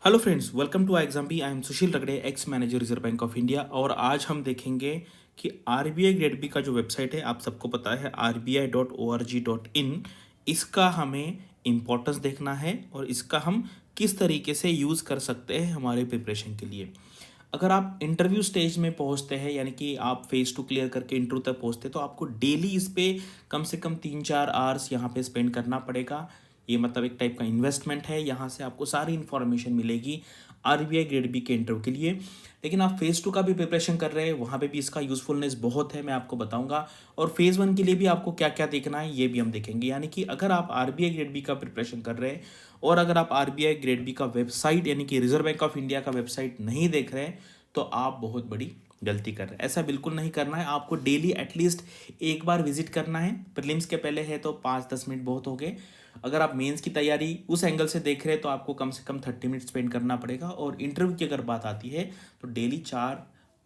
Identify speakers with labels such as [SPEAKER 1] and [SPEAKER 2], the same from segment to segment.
[SPEAKER 1] Hello friends, welcome to exam B. I am Sushil Ragade, ex manager Reserve Bank of India. और आज हम देखेंगे कि आरबीआई ग्रेड बी का जो वेबसाइट है, आप सबको पता है rbi.org.in। इसका हमें इम्पोर्टेंस देखना है और इसका हम किस तरीके से यूज़ कर सकते हैं हमारे प्रिपरेशन के लिए। अगर आप इंटरव्यू स्टेज में पहुंचते हैं, यानी कि आप फेस टू क्लियर करके इंटरव्यू तक पहुंचते हैं, तो आपको डेली इस पे कम से कम 3-4 आवर्स यहाँ पे स्पेंड करना पड़ेगा। ये मतलब एक टाइप का इन्वेस्टमेंट है। यहाँ से आपको सारी इन्फॉर्मेशन मिलेगी आरबीआई ग्रेड बी के इंटरव्यू के लिए। लेकिन आप फेज़ टू का भी प्रिपरेशन कर रहे हैं, वहाँ पे भी इसका यूज़फुलनेस बहुत है, मैं आपको बताऊंगा। और फेज़ वन के लिए भी आपको क्या क्या देखना है ये भी हम देखेंगे। यानी कि अगर आप आरबीआई ग्रेड बी का प्रिपरेशन कर रहे हैं और अगर आप आरबीआई ग्रेड बी का वेबसाइट यानी कि रिजर्व बैंक ऑफ इंडिया का वेबसाइट नहीं देख रहे हैं, तो आप बहुत बड़ी गलती कर रहे हैं। ऐसा बिल्कुल नहीं करना है। आपको डेली एटलीस्ट एक बार विजिट करना है। प्रीलिम्स के पहले है तो 5-10 मिनट बहुत हो गए। अगर आप मेंस की तैयारी उस एंगल से देख रहे हैं तो आपको कम से कम 30 मिनट स्पेंड करना पड़ेगा। और इंटरव्यू की अगर बात आती है तो डेली 4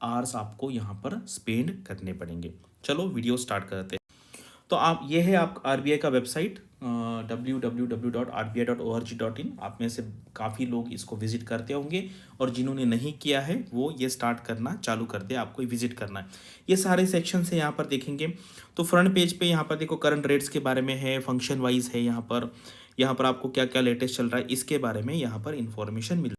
[SPEAKER 1] आवर्स आपको यहाँ पर स्पेंड करने पड़ेंगे। चलो वीडियो स्टार्ट करते हैं। तो आप ये है आप आरबीआई का वेबसाइट www.rbi.org.in। आप में से काफ़ी लोग इसको विजिट करते होंगे और जिन्होंने नहीं किया है वो ये स्टार्ट करना चालू कर दे, आपको विजिट करना है। ये सारे सेक्शन है यहाँ पर देखेंगे। तो फ्रंट पेज पे यहाँ पर देखो करंट रेट्स के बारे में है, फंक्शन वाइज है। यहाँ पर आपको क्या क्या लेटेस्ट चल रहा है इसके बारे में यहाँ पर इंफॉर्मेशन मिल।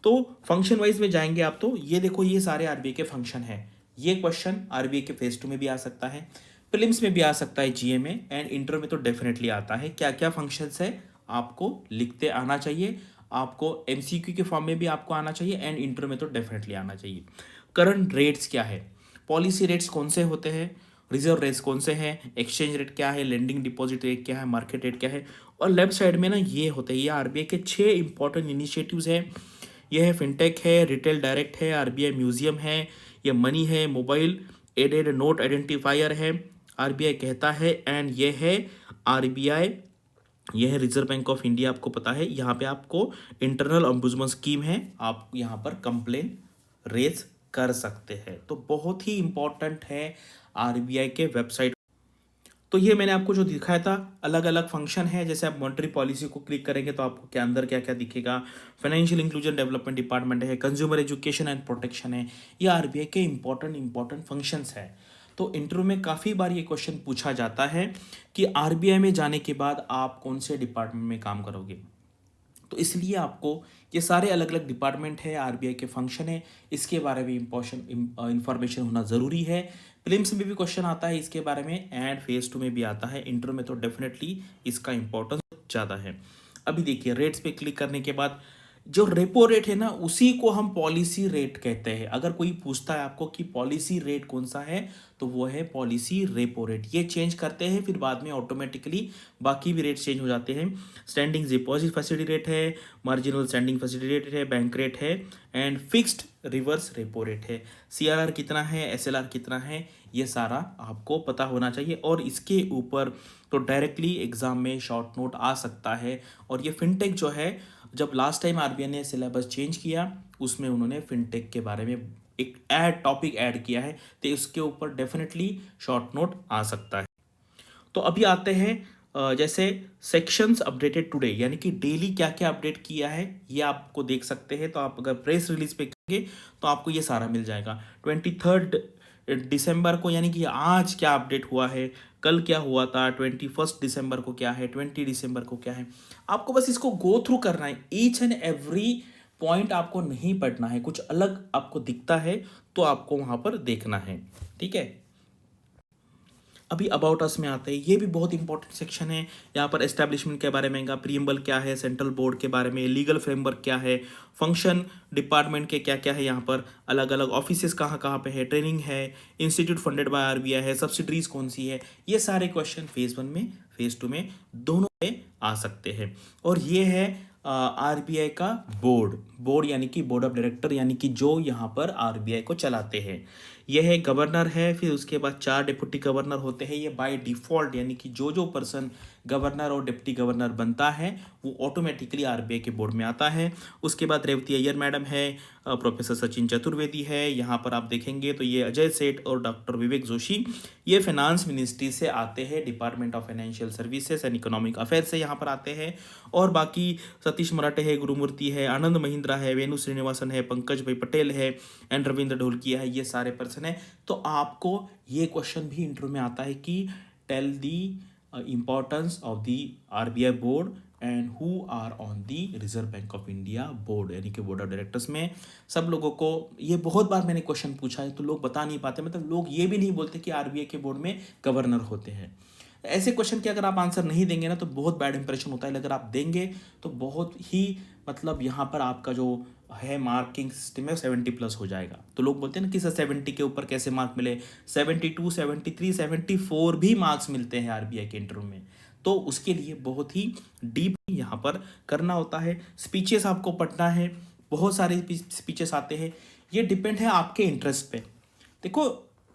[SPEAKER 1] तो फंक्शन वाइज में जाएंगे आप, तो ये देखो ये सारे आरबीआई के फंक्शन है। ये क्वेश्चन आरबीआई के फेज टू में भी आ सकता है, प्रीलिम्स में भी आ सकता है, जीए में, एंड इंटर में तो डेफिनेटली आता है। क्या क्या फंक्शंस है आपको लिखते आना चाहिए, आपको एमसीक्यू के फॉर्म में भी आपको आना चाहिए एंड इंटर में तो डेफिनेटली आना चाहिए। करंट रेट्स क्या है, पॉलिसी रेट्स कौन से होते हैं, रिजर्व रेट्स कौन से हैं, एक्सचेंज रेट क्या है, लेंडिंग डिपॉजिट रेट क्या है, मार्केट रेट क्या है। और लेफ्ट साइड में ना ये होते हैं, ये आरबीआई के 6 इंपॉर्टेंट इनिशिएटिव्स हैं। यह है फिनटेक है, रिटेल डायरेक्ट है, आरबीआई म्यूजियम है, यह मनी है, मोबाइल एडेड नोट आइडेंटिफायर है, आरबीआई कहता है, एंड ये है आरबीआई, यह है रिजर्व बैंक ऑफ इंडिया। आपको पता है यहाँ पे आपको इंटरनल ऑम्बुड्समैन स्कीम है, आप यहाँ पर कंप्लेन रेज कर सकते हैं। तो बहुत ही इंपॉर्टेंट है आरबीआई के वेबसाइट। तो ये मैंने आपको जो दिखाया था, अलग अलग फंक्शन है। जैसे आप मॉनेटरी पॉलिसी को क्लिक करेंगे तो आपको क्या अंदर क्या क्या दिखेगा। फाइनेंशियल इंक्लूजन डेवलपमेंट डिपार्टमेंट है, कंज्यूमर एजुकेशन एंड प्रोटेक्शन है। ये आरबीआई के इंपॉर्टेंट फंक्शंस है। तो इंटरव्यू में काफ़ी बार ये क्वेश्चन पूछा जाता है कि आरबीआई में जाने के बाद आप कौन से डिपार्टमेंट में काम करोगे। तो इसलिए आपको ये सारे अलग अलग डिपार्टमेंट है, आरबीआई के फंक्शन है, इसके बारे में इंफॉर्मेशन होना ज़रूरी है। प्रीलिम्स में भी क्वेश्चन आता है इसके बारे में एंड फेज टू में भी आता है, इंटर में तो डेफिनेटली इसका इंपॉर्टेंस ज़्यादा है। अभी देखिए रेट्स पे क्लिक करने के बाद जो रेपो रेट है ना, उसी को हम पॉलिसी रेट कहते हैं। अगर कोई पूछता है आपको कि पॉलिसी रेट कौन सा है, तो वो है पॉलिसी रेपो रेट। ये चेंज करते हैं फिर बाद में ऑटोमेटिकली बाकी भी रेट चेंज हो जाते हैं। स्टैंडिंग डिपॉजिट फैसिलिटी रेट है, मार्जिनल स्टैंडिंग फैसिलिटी रेट है, बैंक रेट है, and fixed reverse repo rate है। सीआरआर कितना है, एसएलआर कितना है, ये सारा आपको पता होना चाहिए। और इसके ऊपर तो डायरेक्टली एग्जाम में शॉर्ट नोट आ सकता है। और ये फिनटेक जो है, जब लास्ट टाइम आरबीआई ने सिलेबस चेंज किया उसमें उन्होंने फिनटेक के बारे में एक टॉपिक ऐड किया है, तो इसके ऊपर डेफिनेटली शॉर्ट नोट आ सकता है। तो अभी आते हैं जैसे सेक्शंस अपडेटेड टुडे, यानी कि डेली क्या क्या अपडेट किया है ये आपको देख सकते हैं। तो आप अगर प्रेस रिलीज पे करेंगे तो आपको ये सारा मिल जाएगा। 23 दिसंबर को, यानी कि आज क्या अपडेट हुआ है, कल क्या हुआ था, 21 दिसंबर को क्या है, 20 दिसंबर को क्या है। आपको बस इसको गो थ्रू करना है, ईच एंड एवरी पॉइंट आपको नहीं पढ़ना है। कुछ अलग आपको दिखता है तो आपको वहां पर देखना है, ठीक है। अभी अबाउट अस में आते हैं, ये भी बहुत इंपॉर्टेंट सेक्शन है। यहाँ पर एस्टैब्लिशमेंट के बारे में, प्रीएम्बल क्या है, सेंट्रल बोर्ड के बारे में, लीगल फ्रेमवर्क क्या है, फंक्शन डिपार्टमेंट के क्या क्या है, यहाँ पर अलग अलग ऑफिसेस कहाँ कहाँ पे है, ट्रेनिंग है, इंस्टीट्यूट फंडेड बाय आरबीआई है, सब्सिडरीज कौन सी है। ये सारे क्वेश्चन फेज वन में फेज टू में दोनों में आ सकते हैं। और ये है आरबीआई का बोर्ड यानी कि बोर्ड ऑफ डायरेक्टर, यानी कि जो यहाँ पर आरबीआई को चलाते हैं। यह है गवर्नर है, फिर उसके बाद 4 डिप्टी गवर्नर होते हैं। ये बाय डिफ़ॉल्ट यानी कि जो पर्सन गवर्नर और डिप्टी गवर्नर बनता है वो ऑटोमेटिकली आरबीआई के बोर्ड में आता है। उसके बाद रेवती अय्यर मैडम है, प्रोफेसर सचिन चतुर्वेदी है, यहाँ पर आप देखेंगे तो ये अजय सेठ और डॉक्टर विवेक जोशी ये फाइनेंस मिनिस्ट्री से आते हैं, department of financial services and economic affairs से यहाँ पर आते हैं। और बाकी सतीश मराठे है, गुरुमूर्ति है, आनंद महिंद्रा है, वेणु श्रीनिवासन है, पंकज भाई पटेल है एंड रविंद्र ढोलकिया है, ये सारे पर्सन है। तो आपको ये क्वेश्चन भी इंटरव्यू में आता है कि tell the importance of the RBI board and who are on the Reserve Bank of India board, यानी कि बोर्ड ऑफ डायरेक्टर्स में सब लोगों को। ये बहुत बार मैंने क्वेश्चन पूछा है तो लोग बता नहीं पाते, मतलब लोग ये भी नहीं बोलते कि आरबीआई के बोर्ड में गवर्नर होते हैं। ऐसे क्वेश्चन के अगर आप आंसर नहीं देंगे ना तो बहुत बैड इंप्रेशन होता है, अगर आप देंगे तो बहुत ही मतलब यहाँ पर आपका जो है मार्किंग सिस्टम है 70+ हो जाएगा। तो लोग बोलते हैं ना कि सर 70 के ऊपर कैसे मार्क मिले, 72, 73, 74 भी मार्क्स मिलते हैं आरबीआई के इंटरव्यू में। तो उसके लिए बहुत ही डीप यहाँ पर करना होता है। स्पीचेस आपको पढ़ना है, बहुत सारे स्पीचेस आते हैं, ये डिपेंड है आपके इंटरेस्ट पे। देखो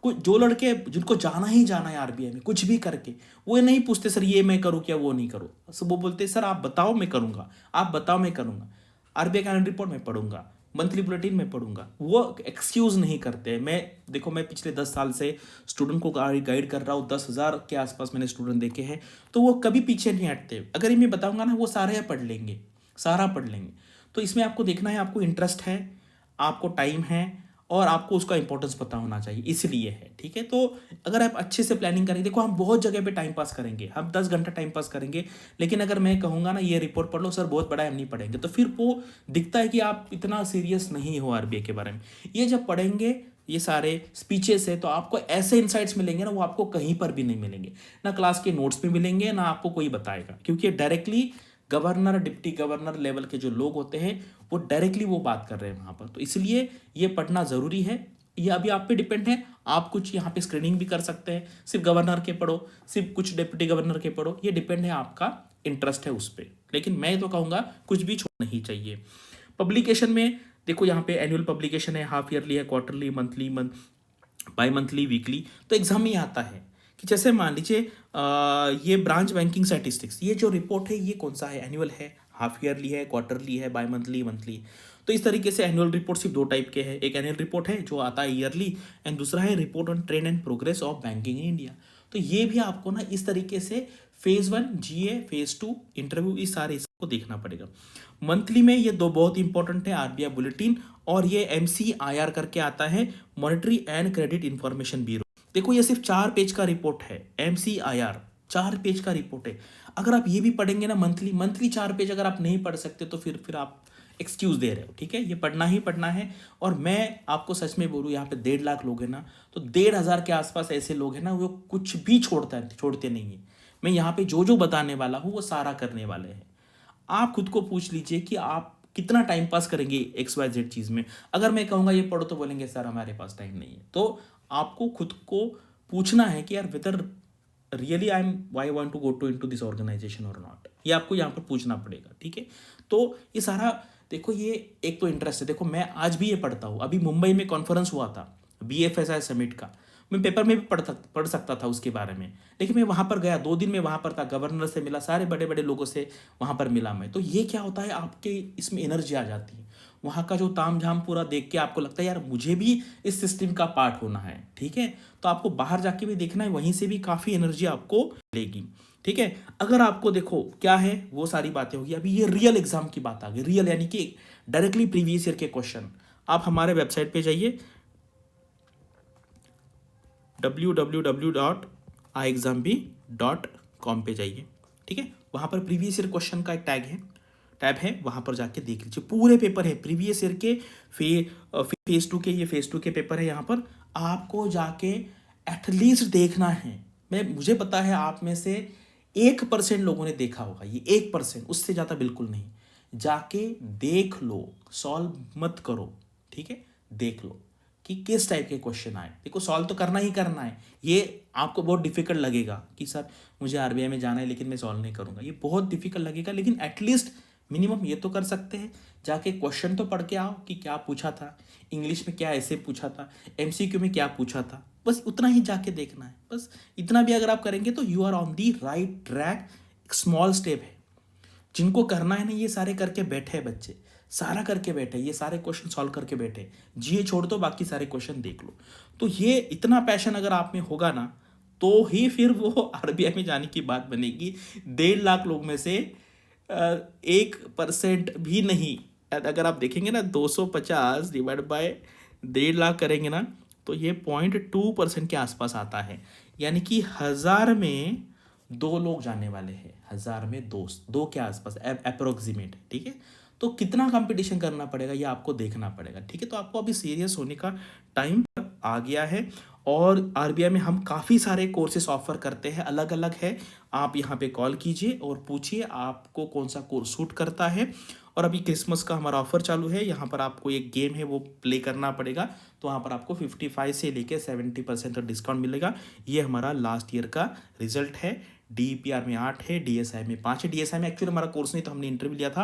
[SPEAKER 1] कुछ जो लड़के जिनको जाना ही जाना है आरबीआई में कुछ भी करके, वो नहीं पूछते सर ये मैं करूँ क्या वो नहीं करूँ, सब वो बोलते सर आप बताओ मैं करूँगा, आप बताओ मैं करूँगा, आरबीआई का एनुअल रिपोर्ट मैं पढ़ूंगा, मंथली बुलेटिन में पढ़ूंगा। वो एक्सक्यूज़ नहीं करते। मैं पिछले 10 साल से स्टूडेंट को गाइड कर रहा हूँ, 10,000 के आसपास मैंने स्टूडेंट देखे हैं, तो वो कभी पीछे नहीं हटते। अगर ये मैं बताऊंगा ना वो सारे पढ़ लेंगे, सारा पढ़ लेंगे। तो इसमें आपको देखना है आपको इंटरेस्ट है, आपको टाइम है और आपको उसका इंपॉर्टेंस पता होना चाहिए, इसलिए है। ठीक है, तो अगर आप अच्छे से प्लानिंग करेंगे, देखो हम बहुत जगह पे टाइम पास करेंगे, हम 10 घंटा टाइम पास करेंगे, लेकिन अगर मैं कहूँगा ना ये रिपोर्ट पढ़ लो सर बहुत बड़ा हम नहीं पढ़ेंगे, तो फिर वो दिखता है कि आप इतना सीरियस नहीं हो आरबीआई के बारे में। ये जब पढ़ेंगे ये सारे स्पीचेस है तो आपको ऐसे इंसाइट्स मिलेंगे ना वो आपको कहीं पर भी नहीं मिलेंगे, ना क्लास के नोट्स में मिलेंगे, ना आपको कोई बताएगा, क्योंकि directly governor deputy governor level के जो लोग होते हैं वो डायरेक्टली वो बात कर रहे हैं वहाँ पर। तो इसलिए ये पढ़ना ज़रूरी है। ये अभी आप पे डिपेंड है, आप कुछ यहाँ पे स्क्रीनिंग भी कर सकते हैं, सिर्फ गवर्नर के पढ़ो, सिर्फ कुछ डिप्टी गवर्नर के पढ़ो, ये डिपेंड है आपका इंटरेस्ट है उस पर। लेकिन मैं तो कहूँगा कुछ भी छोड़ना नहीं चाहिए। पब्लिकेशन में देखो यहाँ पे एनुअल पब्लिकेशन है, हाफ ईयरली है, quarterly, monthly, by monthly, weekly. तो एग्जाम में आता है कि जैसे मान लीजिए ये ब्रांच बैंकिंग स्टैटिस्टिक्स, ये जो रिपोर्ट है ये कौन सा है, एनुअल है, हाफ ईयरली है, क्वार्टरली है, बाई मंथली, मंथली। तो इस तरीके से एनुअल रिपोर्ट सिर्फ 2 टाइप के हैं, एक एनुअल रिपोर्ट है जो आता है ईयरली एंड दूसरा है report on trend and progress of banking in India. तो ये भी आपको ना इस तरीके से फेज 1 जीए, फेज 2 इंटरव्यू, इस सारे इसको देखना पड़ेगा। मंथली में ये 2 बहुत इंपॉर्टेंट है, आरबीआई बुलेटिन और ये MCIR करके आता है, monetary and credit information bureau. देखो ये सिर्फ 4 पेज का रिपोर्ट है, MCIR 4 पेज का रिपोर्ट है। अगर आप ये भी पढ़ेंगे ना मंथली 4 पेज अगर आप नहीं पढ़ सकते तो फिर आप एक्सक्यूज़ दे रहे हो। ठीक है, ये पढ़ना ही पढ़ना है। और मैं आपको सच में बोलूँ यहाँ पे 1.5 लाख लोग हैं ना, तो 1,500 के आसपास ऐसे लोग हैं ना वो कुछ भी छोड़ते नहीं है। मैं यहाँ पे जो बताने वाला हूँ वो सारा करने वाले हैं। आप खुद को पूछ लीजिए कि आप कितना टाइम पास करेंगे XYZ चीज़ में। अगर मैं कहूँगा ये पढ़ो तो बोलेंगे सर हमारे पास टाइम नहीं है। तो आपको खुद को पूछना है कि यार whether really I want to go to into this organisation और नॉट, ये आपको यहाँ पर पूछना पड़ेगा। ठीक है, तो ये सारा देखो, ये एक तो इंटरेस्ट है। देखो मैं आज भी ये पढ़ता हूँ, अभी मुंबई में कॉन्फ्रेंस हुआ था BFSI समिट का, मैं पेपर में भी पढ़ सकता था उसके बारे में, लेकिन मैं वहाँ पर गया, 2 दिन में वहाँ पर था, गवर्नर से मिला, सारे बड़े बड़े लोगों से वहाँ पर मिला मैं। तो ये क्या होता है, आपके इसमें एनर्जी आ जाती है, वहाँ का जो ताम झाम पूरा देख के आपको लगता है यार मुझे भी इस सिस्टम का पार्ट होना है। ठीक है, तो आपको बाहर जाके भी देखना है, वहीं से भी काफ़ी एनर्जी आपको मिलेगी। ठीक है, अगर आपको देखो क्या है वो सारी बातें होगी। अभी ये रियल एग्जाम की बात आ गई, रियल यानी कि डायरेक्टली प्रीवियस ईयर के क्वेश्चन। आप हमारे वेबसाइट पे जाइए www.iexambee.com पे जाइए। ठीक है, वहाँ पर प्रीवियस ईयर क्वेश्चन का एक टैब है, वहाँ पर जाके देख लीजिए, पूरे पेपर है प्रीवियस ईयर के, फेज 2 के, ये फेज 2 के पेपर है। यहाँ पर आपको जाके एटलीस्ट देखना है। मुझे पता है आप में से 1% लोगों ने देखा होगा, ये 1%, उससे ज़्यादा बिल्कुल नहीं। जाके देख लो, सॉल्व मत करो। ठीक है, देख लो कि किस टाइप के क्वेश्चन आए। देखो सॉल्व तो करना ही करना है, ये आपको बहुत डिफिकल्ट लगेगा कि सर मुझे आरबीआई में जाना है लेकिन मैं सॉल्व नहीं करूँगा, ये बहुत डिफिकल्ट लगेगा, लेकिन एटलीस्ट मिनिमम ये तो कर सकते हैं, जाके क्वेश्चन तो पढ़ के आओ कि क्या पूछा था, इंग्लिश में क्या ऐसे पूछा था, एमसीक्यू में क्या पूछा था, बस उतना ही जाके देखना है। बस इतना भी अगर आप करेंगे तो you are on the right track. एक स्मॉल स्टेप है, जिनको करना है ना ये सारे करके बैठे हैं बच्चे, सारा करके बैठे, ये सारे क्वेश्चन सॉल्व करके बैठे, जीए छोड़ दो बाकी सारे क्वेश्चन देख लो। तो ये इतना पैशन अगर आप में होगा ना तो ही फिर वो आरबीआई में जाने की बात बनेगी। 1.5 लाख लोग में से 1% भी नहीं, अगर आप देखेंगे ना 250 डिवाइड बाय 1.5 लाख करेंगे ना तो ये 0.2% के आसपास आता है। यानी कि 1000 में 2 लोग जाने वाले हैं, 1000 में दो के आसपास अप्रोक्सीमेट। ठीक है, तो कितना कंपटीशन करना पड़ेगा ये आपको देखना पड़ेगा। ठीक है, तो आपको अभी सीरियस होने का टाइम आ गया है। और आरबीआई में हम काफ़ी सारे कोर्सेस ऑफर करते हैं, अलग अलग है। आप यहाँ पे कॉल कीजिए और पूछिए आपको कौन सा कोर्स सूट करता है। और अभी क्रिसमस का हमारा ऑफर चालू है, यहाँ पर आपको एक गेम है वो प्ले करना पड़ेगा, तो वहाँ पर आपको 55 से लेके 70% तक डिस्काउंट मिलेगा। ये हमारा लास्ट ईयर का रिजल्ट है। डीपीआर में 8 है, डीएसआई में 5 है। डीएसआई में एक्चुअली हमारा कोर्स नहीं, तो हमने इंटरव्यू लिया था,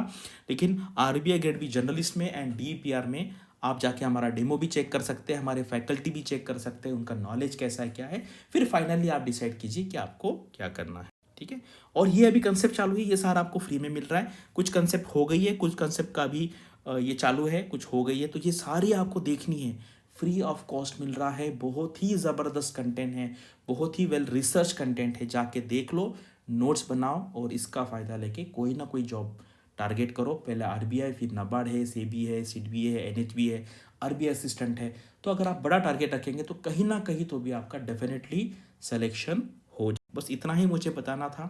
[SPEAKER 1] लेकिन आरबीआई ग्रेड बी जर्नलिस्ट में एंड डीपीआर में आप जाके हमारा डेमो भी चेक कर सकते हैं, हमारे फैकल्टी भी चेक कर सकते हैं, उनका नॉलेज कैसा है क्या है, फिर फाइनली आप डिसाइड कीजिए कि आपको क्या करना है। ठीक है, और ये अभी कंसेप्ट चालू है, ये सारा आपको फ्री में मिल रहा है। कुछ कंसेप्ट हो गई है, कुछ कंसेप्ट का भी ये चालू है, कुछ हो गई है, तो ये सारी आपको देखनी है, फ्री ऑफ कॉस्ट मिल रहा है। बहुत ही ज़बरदस्त कंटेंट है, बहुत ही वेल रिसर्च कंटेंट है, जाके देख लो, नोट्स बनाओ और इसका फ़ायदा लेके कोई ना कोई जॉब टारगेट करो। पहले आरबीआई, फिर नाबार्ड है, सेबी है, सिडबी है, एनएचबी है, आरबीआई असिस्टेंट है। तो अगर आप बड़ा टारगेट रखेंगे तो कहीं ना कहीं तो भी आपका डेफिनेटली सिलेक्शन हो जाए। बस इतना ही मुझे बताना था।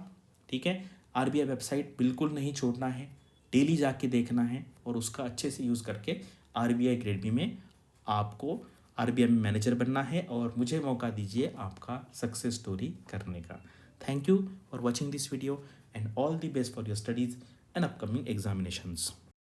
[SPEAKER 1] ठीक है, आरबीआई वेबसाइट बिल्कुल नहीं छोड़ना है, डेली जाके देखना है और उसका अच्छे से यूज़ करके आरबीआई ग्रेड बी में आपको आरबीआई में मैनेजर बनना है। और मुझे मौका दीजिए आपका सक्सेस स्टोरी करने का। Thank you for watching this video and all the best for your studies and upcoming examinations.